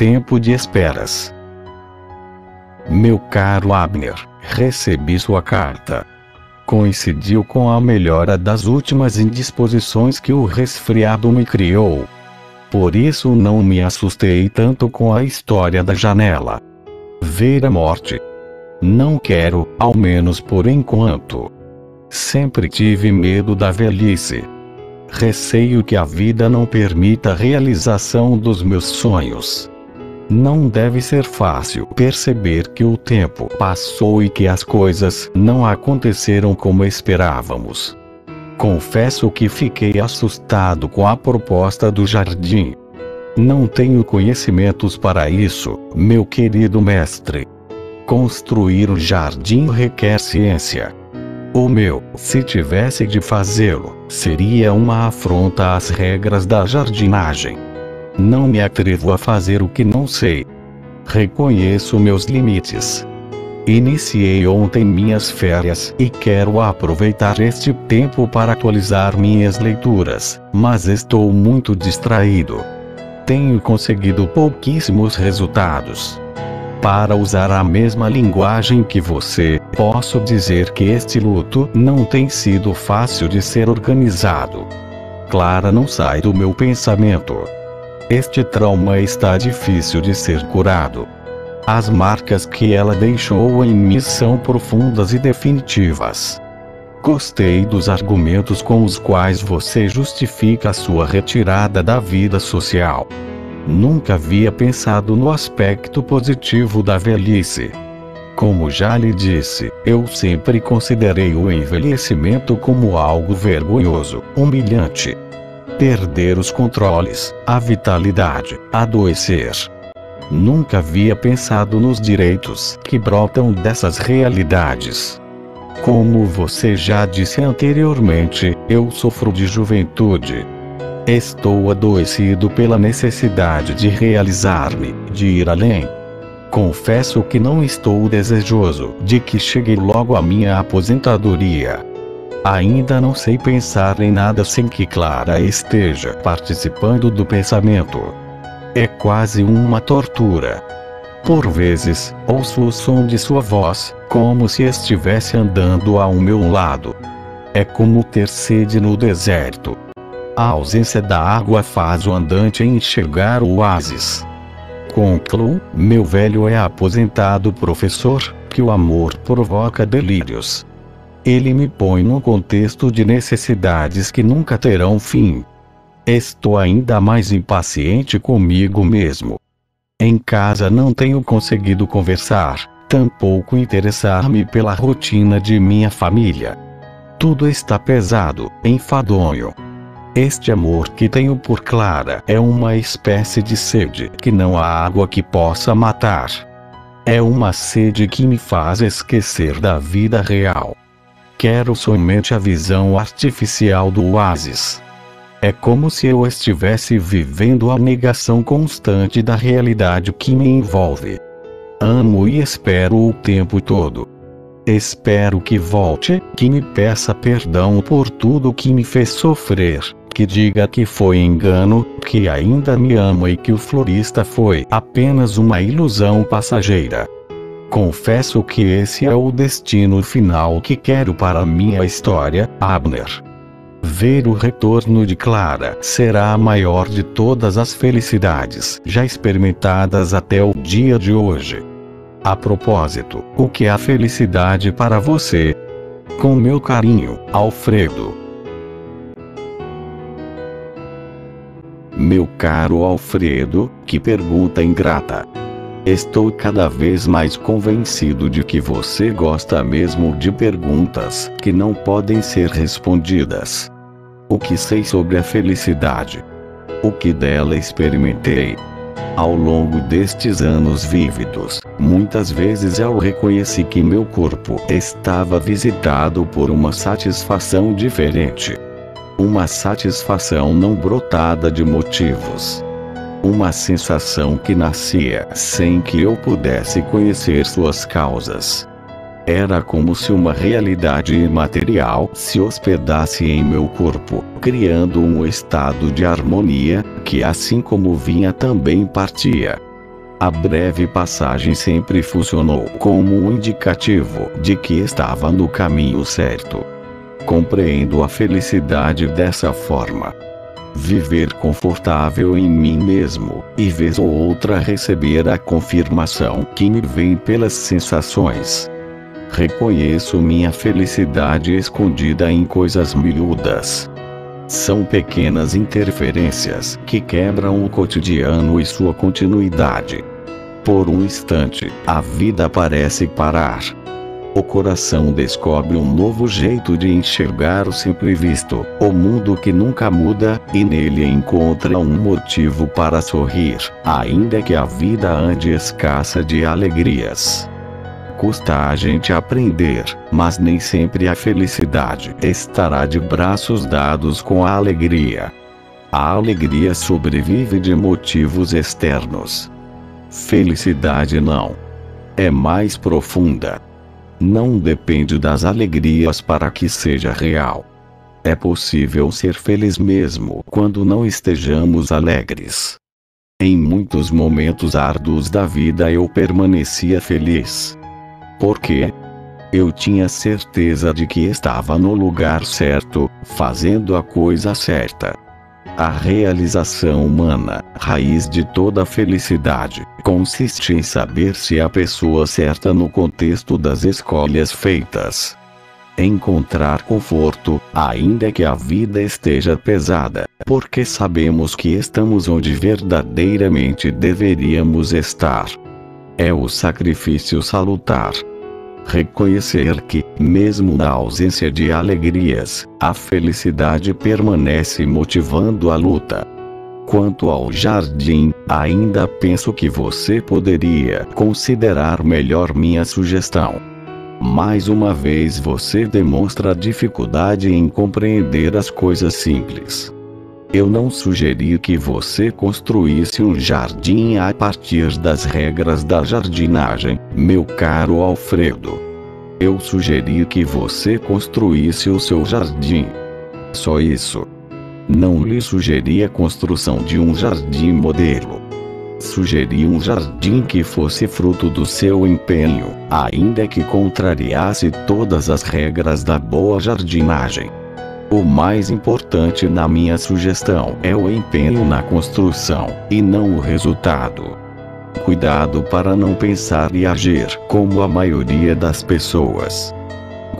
tempo de esperas. Meu caro Abner, recebi sua carta. Coincidiu com a melhora das últimas indisposições que o resfriado me criou. Por isso não me assustei tanto com a história da janela. Ver a morte. Não quero, ao menos por enquanto. Sempre tive medo da velhice. Receio que a vida não permita a realização dos meus sonhos. Não deve ser fácil perceber que o tempo passou e que as coisas não aconteceram como esperávamos. Confesso que fiquei assustado com a proposta do jardim. Não tenho conhecimentos para isso, meu querido mestre. Construir um jardim requer ciência. O meu, se tivesse de fazê-lo, seria uma afronta às regras da jardinagem. Não me atrevo a fazer o que não sei. Reconheço meus limites. Iniciei ontem minhas férias e quero aproveitar este tempo para atualizar minhas leituras, mas estou muito distraído. Tenho conseguido pouquíssimos resultados. Para usar a mesma linguagem que você, posso dizer que este luto não tem sido fácil de ser organizado. Clara não sai do meu pensamento. Este trauma está difícil de ser curado. As marcas que ela deixou em mim são profundas e definitivas. Gostei dos argumentos com os quais você justifica a sua retirada da vida social. Nunca havia pensado no aspecto positivo da velhice. Como já lhe disse, eu sempre considerei o envelhecimento como algo vergonhoso, humilhante. Perder os controles, a vitalidade, adoecer. Nunca havia pensado nos direitos que brotam dessas realidades. Como você já disse anteriormente, eu sofro de juventude. Estou adoecido pela necessidade de realizar-me, de ir além. Confesso que não estou desejoso de que chegue logo a minha aposentadoria. Ainda não sei pensar em nada sem que Clara esteja participando do pensamento. É quase uma tortura. Por vezes, ouço o som de sua voz, como se estivesse andando ao meu lado. É como ter sede no deserto. A ausência da água faz o andante enxergar o oásis. Concluo, meu velho é aposentado professor, que o amor provoca delírios. Ele me põe num contexto de necessidades que nunca terão fim. Estou ainda mais impaciente comigo mesmo. Em casa não tenho conseguido conversar, tampouco interessar-me pela rotina de minha família. Tudo está pesado, enfadonho. Este amor que tenho por Clara é uma espécie de sede que não há água que possa matar. É uma sede que me faz esquecer da vida real. Quero somente a visão artificial do oásis. É como se eu estivesse vivendo a negação constante da realidade que me envolve. Amo e espero o tempo todo. Espero que volte, que me peça perdão por tudo que me fez sofrer, que diga que foi engano, que ainda me ama e que o florista foi apenas uma ilusão passageira. Confesso que esse é o destino final que quero para minha história, Abner. Ver o retorno de Clara será a maior de todas as felicidades já experimentadas até o dia de hoje. A propósito, o que é a felicidade para você? Com meu carinho, Alfredo. Meu caro Alfredo, que pergunta ingrata. Estou cada vez mais convencido de que você gosta mesmo de perguntas que não podem ser respondidas. O que sei sobre a felicidade? O que dela experimentei? Ao longo destes anos vívidos, muitas vezes eu reconheci que meu corpo estava visitado por uma satisfação diferente. Uma satisfação não brotada de motivos. Uma sensação que nascia sem que eu pudesse conhecer suas causas. Era como se uma realidade imaterial se hospedasse em meu corpo, criando um estado de harmonia, que assim como vinha também partia. A breve passagem sempre funcionou como um indicativo de que estava no caminho certo. Compreendo a felicidade dessa forma. Viver confortável em mim mesmo, e vez ou outra receber a confirmação que me vem pelas sensações. Reconheço minha felicidade escondida em coisas miúdas. São pequenas interferências que quebram o cotidiano e sua continuidade. Por um instante, a vida parece parar. O coração descobre um novo jeito de enxergar o sempre visto, o mundo que nunca muda, e nele encontra um motivo para sorrir, ainda que a vida ande escassa de alegrias. Custa a gente aprender, mas nem sempre a felicidade estará de braços dados com a alegria. A alegria sobrevive de motivos externos. Felicidade não. É mais profunda. Não depende das alegrias para que seja real. É possível ser feliz mesmo quando não estejamos alegres. Em muitos momentos árduos da vida eu permanecia feliz. Por quê? Eu tinha certeza de que estava no lugar certo, fazendo a coisa certa. A realização humana, raiz de toda felicidade, consiste em saber se é a pessoa certa no contexto das escolhas feitas. Encontrar conforto, ainda que a vida esteja pesada, porque sabemos que estamos onde verdadeiramente deveríamos estar. É o sacrifício salutar. Reconhecer que, mesmo na ausência de alegrias, a felicidade permanece motivando a luta. Quanto ao jardim, ainda penso que você poderia considerar melhor minha sugestão. Mais uma vez você demonstra dificuldade em compreender as coisas simples. Eu não sugeri que você construísse um jardim a partir das regras da jardinagem, meu caro Alfredo. Eu sugeri que você construísse o seu jardim. Só isso. Não lhe sugeri a construção de um jardim modelo. Sugeri um jardim que fosse fruto do seu empenho, ainda que contrariasse todas as regras da boa jardinagem. O mais importante na minha sugestão é o empenho na construção, e não o resultado. Cuidado para não pensar e agir como a maioria das pessoas.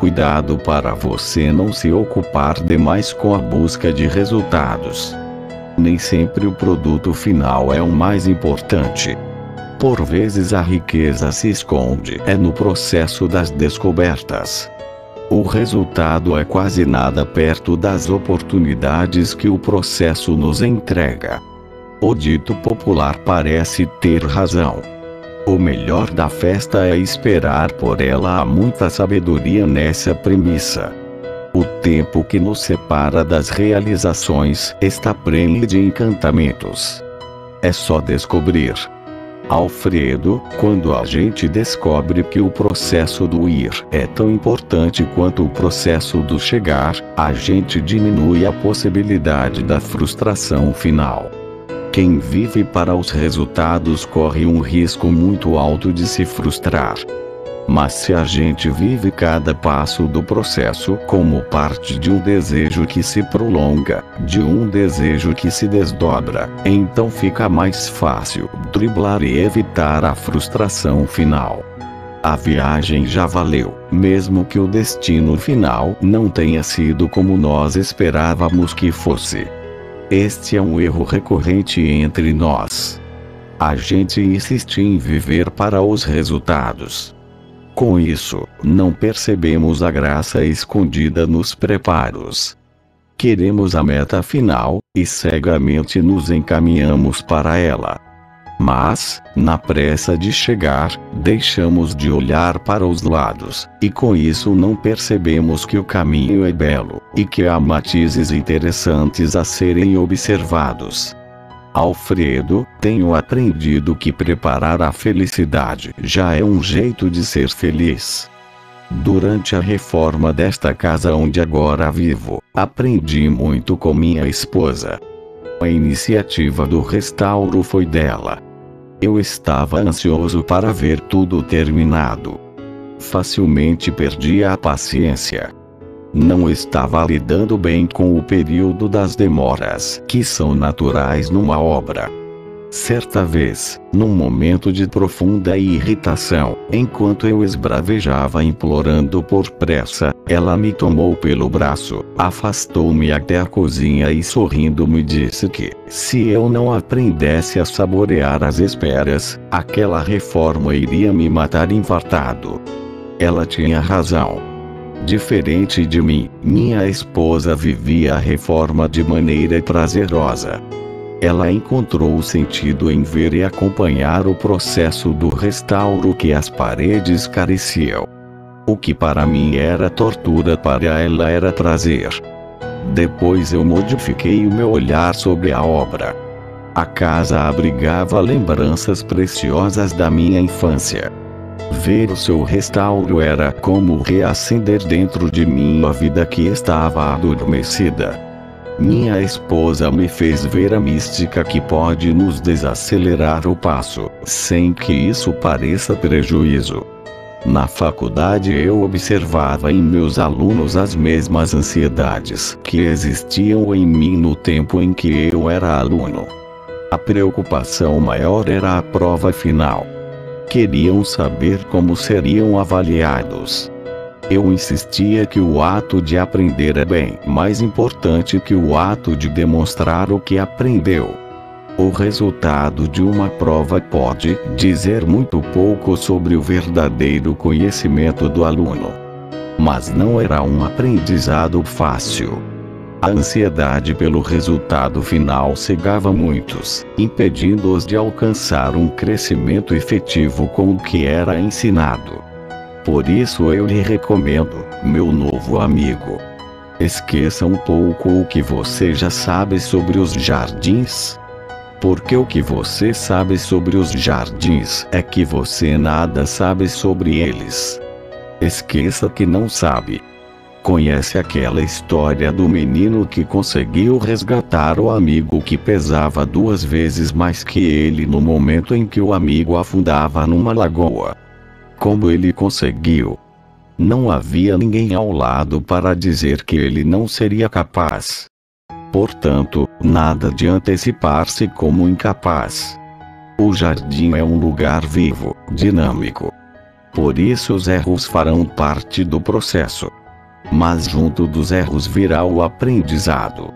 Cuidado para você não se ocupar demais com a busca de resultados. Nem sempre o produto final é o mais importante. Por vezes a riqueza se esconde no processo das descobertas. O resultado é quase nada perto das oportunidades que o processo nos entrega. O dito popular parece ter razão. O melhor da festa é esperar por ela. Há muita sabedoria nessa premissa. O tempo que nos separa das realizações está prenhe de encantamentos. É só descobrir. Alfredo, quando a gente descobre que o processo do ir é tão importante quanto o processo do chegar, a gente diminui a possibilidade da frustração final. Quem vive para os resultados corre um risco muito alto de se frustrar. Mas se a gente vive cada passo do processo como parte de um desejo que se prolonga, de um desejo que se desdobra, então fica mais fácil driblar e evitar a frustração final. A viagem já valeu, mesmo que o destino final não tenha sido como nós esperávamos que fosse. Este é um erro recorrente entre nós. A gente insiste em viver para os resultados. Com isso, não percebemos a graça escondida nos preparos. Queremos a meta final, e cegamente nos encaminhamos para ela. Mas, na pressa de chegar, deixamos de olhar para os lados, e com isso não percebemos que o caminho é belo, e que há matizes interessantes a serem observados. Alfredo, tenho aprendido que preparar a felicidade já é um jeito de ser feliz. Durante a reforma desta casa onde agora vivo, aprendi muito com minha esposa. A iniciativa do restauro foi dela. Eu estava ansioso para ver tudo terminado. Facilmente perdia a paciência. Não estava lidando bem com o período das demoras, que são naturais numa obra. Certa vez, num momento de profunda irritação, enquanto eu esbravejava implorando por pressa, ela me tomou pelo braço, afastou-me até a cozinha e sorrindo me disse que, se eu não aprendesse a saborear as esperas, aquela reforma iria me matar infartado. Ela tinha razão. Diferente de mim, minha esposa vivia a reforma de maneira prazerosa. Ela encontrou o sentido em ver e acompanhar o processo do restauro que as paredes careciam. O que para mim era tortura, para ela era prazer. Depois eu modifiquei o meu olhar sobre a obra. A casa abrigava lembranças preciosas da minha infância. Ver o seu restauro era como reacender dentro de mim a vida que estava adormecida. Minha esposa me fez ver a mística que pode nos desacelerar o passo, sem que isso pareça prejuízo. Na faculdade eu observava em meus alunos as mesmas ansiedades que existiam em mim no tempo em que eu era aluno. A preocupação maior era a prova final. Queriam saber como seriam avaliados. Eu insistia que o ato de aprender é bem mais importante que o ato de demonstrar o que aprendeu. O resultado de uma prova pode dizer muito pouco sobre o verdadeiro conhecimento do aluno. Mas não era um aprendizado fácil. A ansiedade pelo resultado final cegava muitos, impedindo-os de alcançar um crescimento efetivo com o que era ensinado. Por isso eu lhe recomendo, meu novo amigo. Esqueça um pouco o que você já sabe sobre os jardins. Porque o que você sabe sobre os jardins é que você nada sabe sobre eles. Esqueça que não sabe. Conhece aquela história do menino que conseguiu resgatar o amigo que pesava 2 vezes mais que ele no momento em que o amigo afundava numa lagoa? Como ele conseguiu? Não havia ninguém ao lado para dizer que ele não seria capaz. Portanto, nada de antecipar-se como incapaz. O jardim é um lugar vivo, dinâmico. Por isso os erros farão parte do processo. Mas junto dos erros virá o aprendizado.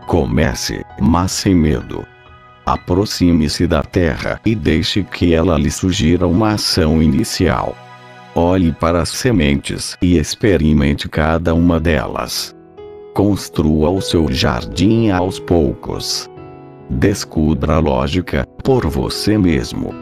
Comece, mas sem medo. Aproxime-se da terra e deixe que ela lhe sugira uma ação inicial. Olhe para as sementes e experimente cada uma delas. Construa o seu jardim aos poucos. Descubra a lógica por você mesmo.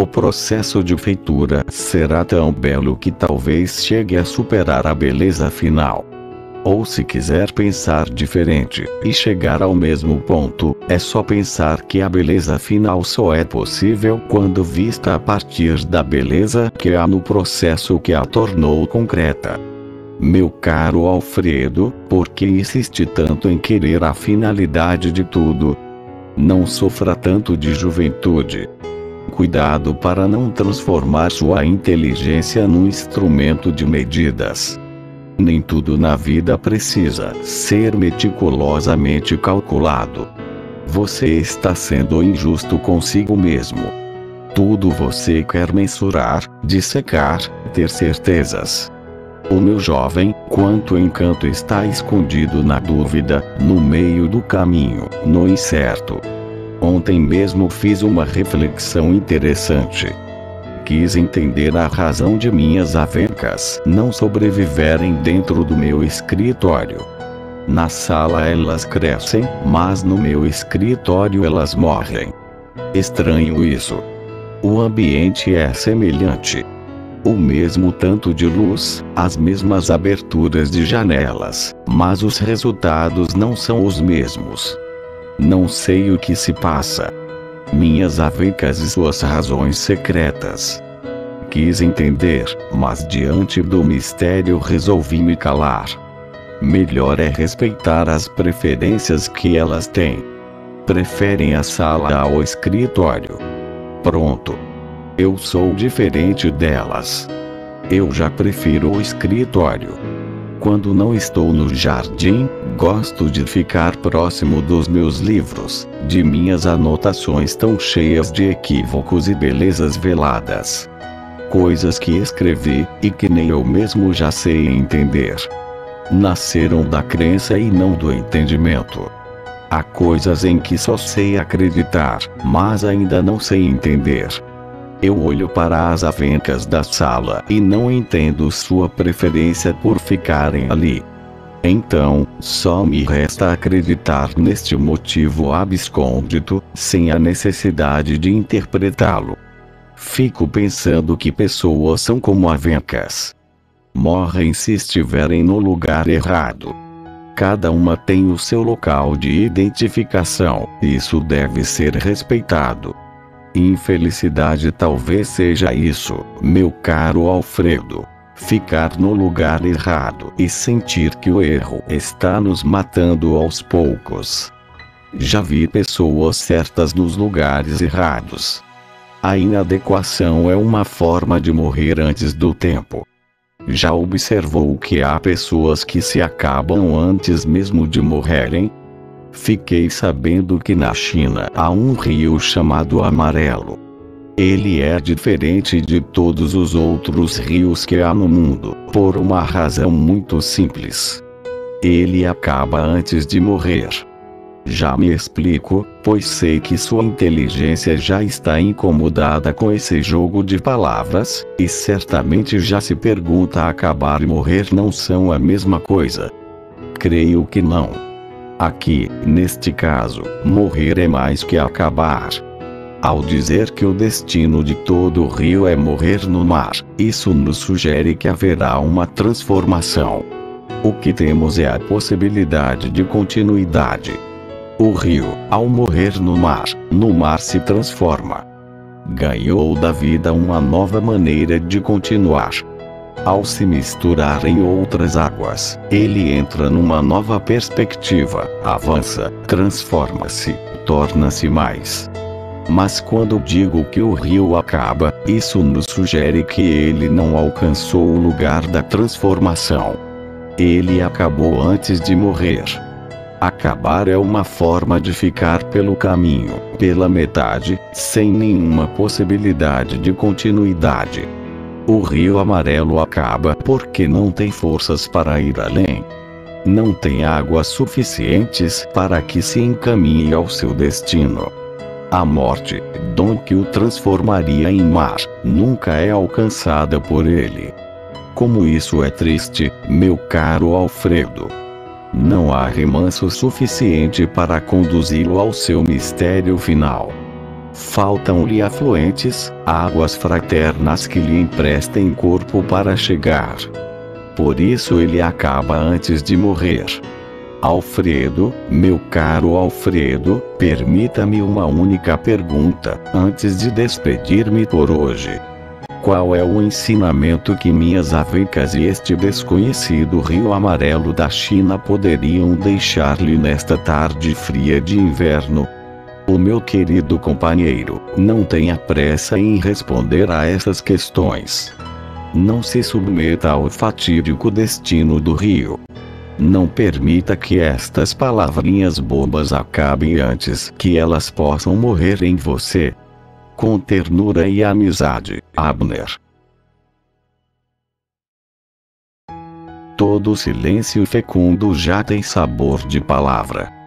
O processo de feitura será tão belo que talvez chegue a superar a beleza final. Ou se quiser pensar diferente e chegar ao mesmo ponto, é só pensar que a beleza final só é possível quando vista a partir da beleza que há no processo que a tornou concreta. Meu caro Alfredo, por que insiste tanto em querer a finalidade de tudo? Não sofra tanto de juventude. Cuidado para não transformar sua inteligência num instrumento de medidas. Nem tudo na vida precisa ser meticulosamente calculado. Você está sendo injusto consigo mesmo. Tudo você quer mensurar, dissecar, ter certezas. O meu jovem, quanto encanto está escondido na dúvida, no meio do caminho, no incerto. Ontem mesmo fiz uma reflexão interessante. Quis entender a razão de minhas avencas não sobreviverem dentro do meu escritório. Na sala elas crescem, mas no meu escritório elas morrem. Estranho isso. O ambiente é semelhante. O mesmo tanto de luz, as mesmas aberturas de janelas, mas os resultados não são os mesmos. Não sei o que se passa. Minhas avencas e suas razões secretas. Quis entender, mas diante do mistério resolvi me calar. Melhor é respeitar as preferências que elas têm. Preferem a sala ao escritório. Pronto. Eu sou diferente delas. Eu já prefiro o escritório. Quando não estou no jardim, gosto de ficar próximo dos meus livros, de minhas anotações tão cheias de equívocos e belezas veladas. Coisas que escrevi, e que nem eu mesmo já sei entender. Nasceram da crença e não do entendimento. Há coisas em que só sei acreditar, mas ainda não sei entender. Eu olho para as avencas da sala e não entendo sua preferência por ficarem ali. Então, só me resta acreditar neste motivo abscôndito, sem a necessidade de interpretá-lo. Fico pensando que pessoas são como avencas. Morrem se estiverem no lugar errado. Cada uma tem o seu local de identificação, e isso deve ser respeitado. Infelicidade talvez seja isso, meu caro Alfredo. Ficar no lugar errado e sentir que o erro está nos matando aos poucos. Já vi pessoas certas nos lugares errados. A inadequação é uma forma de morrer antes do tempo. Já observou que há pessoas que se acabam antes mesmo de morrerem? Fiquei sabendo que na China há um rio chamado Amarelo. Ele é diferente de todos os outros rios que há no mundo, por uma razão muito simples. Ele acaba antes de morrer. Já me explico, pois sei que sua inteligência já está incomodada com esse jogo de palavras, e certamente já se pergunta: acabar e morrer não são a mesma coisa? Creio que não. Aqui, neste caso, morrer é mais que acabar. Ao dizer que o destino de todo rio é morrer no mar, isso nos sugere que haverá uma transformação. O que temos é a possibilidade de continuidade. O rio, ao morrer no mar se transforma. Ganhou da vida uma nova maneira de continuar. Ao se misturar em outras águas, ele entra numa nova perspectiva, avança, transforma-se, torna-se mais. Mas quando digo que o rio acaba, isso nos sugere que ele não alcançou o lugar da transformação. Ele acabou antes de morrer. Acabar é uma forma de ficar pelo caminho, pela metade, sem nenhuma possibilidade de continuidade. O rio Amarelo acaba porque não tem forças para ir além. Não tem águas suficientes para que se encaminhe ao seu destino. A morte, dom que o transformaria em mar, nunca é alcançada por ele. Como isso é triste, meu caro Alfredo. Não há remanso suficiente para conduzi-lo ao seu mistério final. Faltam-lhe afluentes, águas fraternas que lhe emprestem corpo para chegar. Por isso ele acaba antes de morrer. Alfredo, meu caro Alfredo, permita-me uma única pergunta, antes de despedir-me por hoje. Qual é o ensinamento que minhas avencas e este desconhecido rio Amarelo da China poderiam deixar-lhe nesta tarde fria de inverno? O meu querido companheiro, não tenha pressa em responder a essas questões. Não se submeta ao fatídico destino do rio. Não permita que estas palavrinhas bobas acabem antes que elas possam morrer em você. Com ternura e amizade, Abner. Todo silêncio fecundo já tem sabor de palavra.